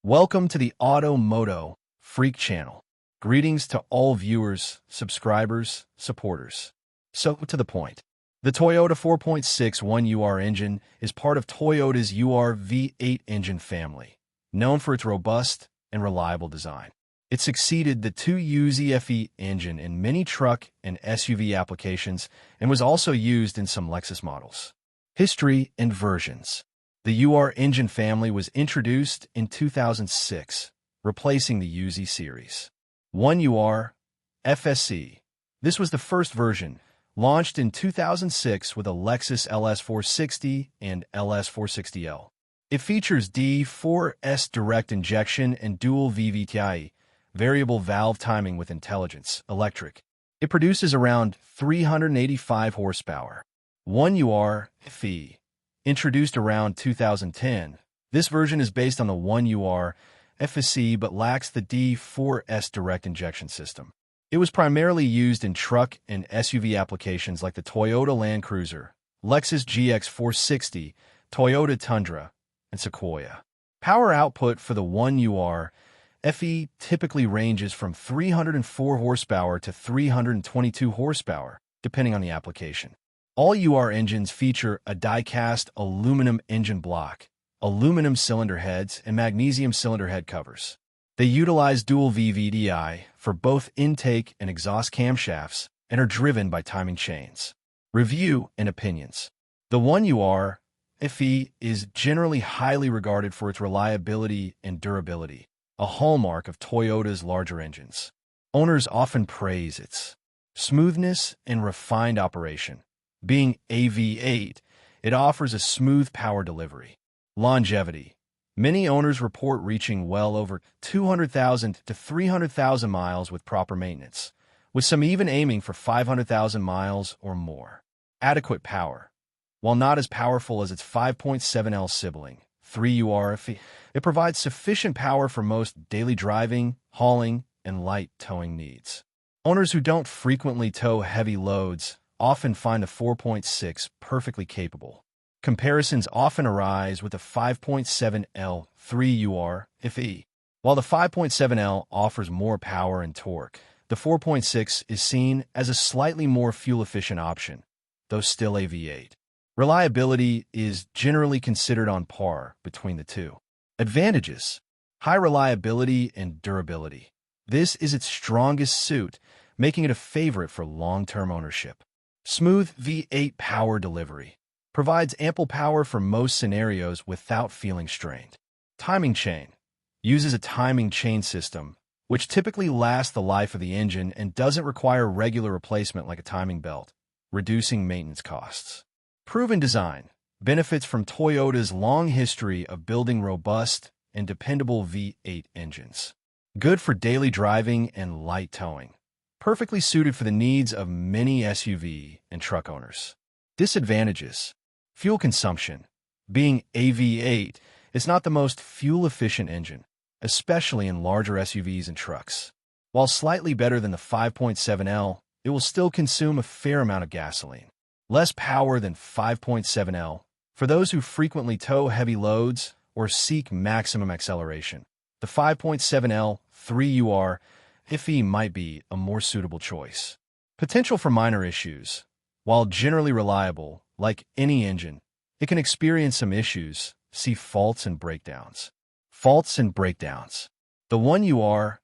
Welcome to the MOTO Freak Channel. Greetings to all viewers, subscribers, supporters. So, to the point. The Toyota 4.61 engine is part of Toyota's V8 engine family, known for its robust and reliable design. It succeeded the 2 FE engine in many truck and SUV applications and was also used in some Lexus models. History and versions. The engine family was introduced in 2006, replacing the UZ series. 1UR FSE. This was the first version, launched in 2006 with a Lexus LS460 and LS460L. It features D4S direct injection and dual VVTi, variable valve timing with intelligence, electric. It produces around 385 horsepower. 1UR FE. Introduced around 2010, this version is based on the 1UR FSE but lacks the D4S direct injection system. It was primarily used in truck and SUV applications like the Toyota Land Cruiser, Lexus GX460, Toyota Tundra, and Sequoia. Power output for the 1UR FE typically ranges from 304 horsepower to 322 horsepower, depending on the application. All UR engines feature a die-cast aluminum engine block, aluminum cylinder heads, and magnesium cylinder head covers. They utilize dual VVTi for both intake and exhaust camshafts and are driven by timing chains. Review and opinions. The 1UR FE is generally highly regarded for its reliability and durability, a hallmark of Toyota's larger engines. Owners often praise its smoothness and refined operation. Being a V8, it offers a smooth power delivery. Longevity. Many owners report reaching well over 200,000 to 300,000 miles with proper maintenance, with some even aiming for 500,000 miles or more. Adequate power. While not as powerful as its 5.7L sibling, 3UR FE, it provides sufficient power for most daily driving, hauling, and light towing needs. Owners who don't frequently tow heavy loads often find the 4.6 perfectly capable. Comparisons often arise with the 5.7L 3UR FE. While the 5.7L offers more power and torque, the 4.6 is seen as a slightly more fuel-efficient option, though still a V8. Reliability is generally considered on par between the two. Advantages: high reliability and durability. This is its strongest suit, making it a favorite for long-term ownership. Smooth V8 power delivery. Provides ample power for most scenarios without feeling strained. Timing chain. Uses a timing chain system, which typically lasts the life of the engine and doesn't require regular replacement like a timing belt, reducing maintenance costs. Proven design. Benefits from Toyota's long history of building robust and dependable V8 engines. Good for daily driving and light towing. Perfectly suited for the needs of many SUV and truck owners. Disadvantages. Fuel consumption. Being a V8, it's not the most fuel-efficient engine, especially in larger SUVs and trucks. While slightly better than the 5.7L, it will still consume a fair amount of gasoline. Less power than 5.7L for those who frequently tow heavy loads or seek maximum acceleration. The 5.7L 3UR FE might be a more suitable choice. Potential for minor issues. While generally reliable, like any engine, it can experience some issues. See faults and breakdowns. Faults and breakdowns. The 1UR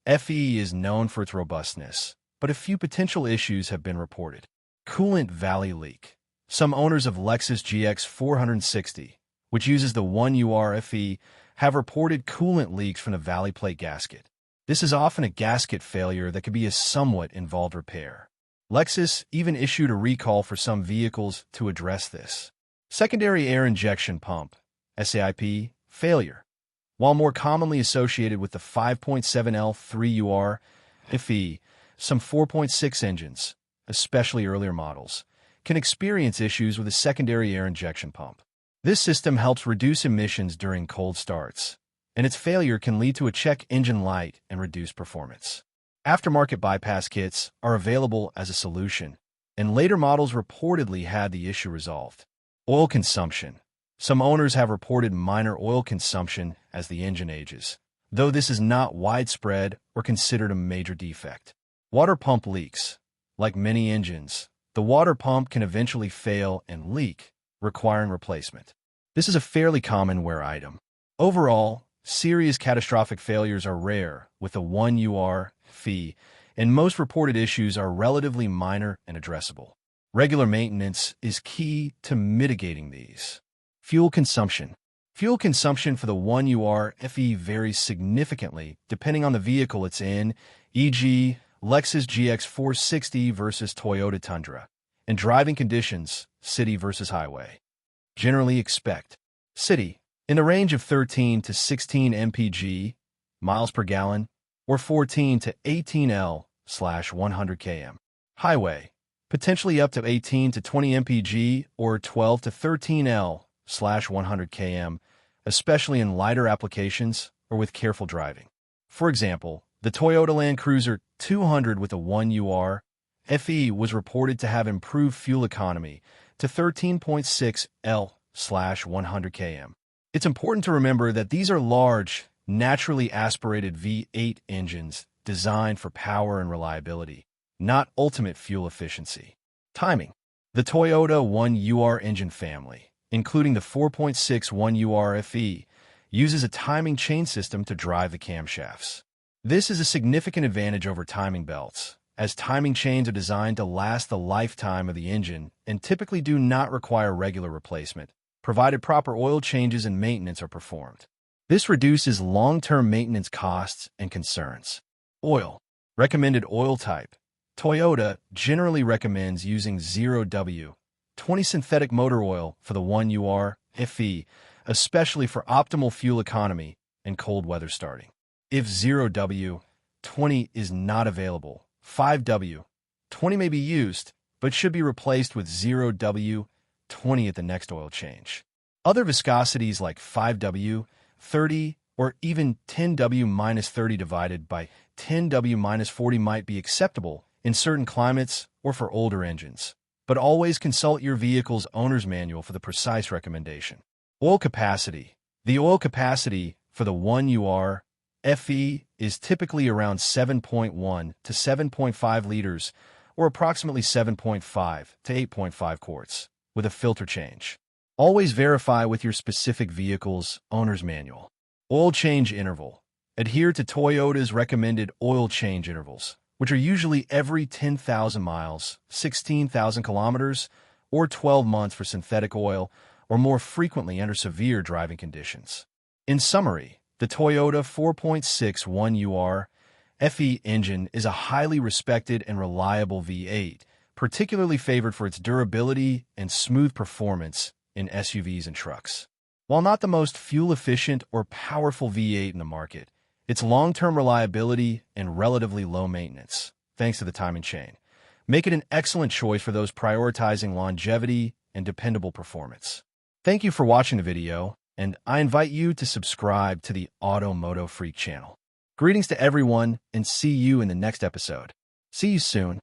FE is known for its robustness, but a few potential issues have been reported. Coolant valley leak. Some owners of Lexus GX460, which uses the 1UR FE, have reported coolant leaks from the valley plate gasket. This is often a gasket failure that could be a somewhat involved repair. Lexus even issued a recall for some vehicles to address this. Secondary air injection pump, SAIP, failure. While more commonly associated with the 5.7L 3UR FE, some 4.6 engines, especially earlier models, can experience issues with a secondary air injection pump. This system helps reduce emissions during cold starts, and its failure can lead to a check engine light and reduce performance. Aftermarket bypass kits are available as a solution, and later models reportedly had the issue resolved. Oil consumption. Some owners have reported minor oil consumption as the engine ages, though this is not widespread or considered a major defect. Water pump leaks. Like many engines, the water pump can eventually fail and leak, requiring replacement. This is a fairly common wear item. Overall, serious catastrophic failures are rare with a 1UR fee, and most reported issues are relatively minor and addressable. Regular maintenance is key to mitigating these. Fuel consumption. Fuel consumption for the 1UR FE varies significantly depending on the vehicle it's in, e.g., Lexus GX460 versus Toyota Tundra, and driving conditions, city versus highway. Generally expect city in the range of 13 to 16 mpg, miles per gallon, or 14 to 18 L/100 km. Highway, potentially up to 18 to 20 mpg or 12 to 13 L/100 km, especially in lighter applications or with careful driving. For example, the Toyota Land Cruiser 200 with a 1UR FE was reported to have improved fuel economy to 13.6 L/100 km. It's important to remember that these are large, naturally aspirated V8 engines designed for power and reliability, not ultimate fuel efficiency. Timing. The Toyota 1UR engine family, including the 4.6 1UR FE, uses a timing chain system to drive the camshafts. This is a significant advantage over timing belts, as timing chains are designed to last the lifetime of the engine and typically do not require regular replacement, provided proper oil changes and maintenance are performed. This reduces long-term maintenance costs and concerns. Oil. Recommended oil type. Toyota generally recommends using 0W 20 synthetic motor oil for the 1UR FE, especially for optimal fuel economy and cold weather starting. If 0W 20 is not available, 5W 20 may be used, but should be replaced with 0W 20 at the next oil change. Other viscosities like 5W 30 or even 10W-30 divided by 10W-40 might be acceptable in certain climates or for older engines, but always consult your vehicle's owner's manual for the precise recommendation. Oil capacity. The oil capacity for the 1UR FE is typically around 7.1 to 7.5 liters, or approximately 7.5 to 8.5 quarts, with a filter change. Always verify with your specific vehicle's owner's manual. Oil change interval. Adhere to Toyota's recommended oil change intervals, which are usually every 10,000 miles, 16,000 kilometers, or 12 months for synthetic oil, or more frequently under severe driving conditions. In summary, the Toyota 4.6 1UR FE engine is a highly respected and reliable V8, particularly favored for its durability and smooth performance in SUVs and trucks. While not the most fuel-efficient or powerful V8 in the market, its long-term reliability and relatively low maintenance, thanks to the timing chain, make it an excellent choice for those prioritizing longevity and dependable performance. Thank you for watching the video, and I invite you to subscribe to the MOTO Freak channel. Greetings to everyone, and see you in the next episode. See you soon.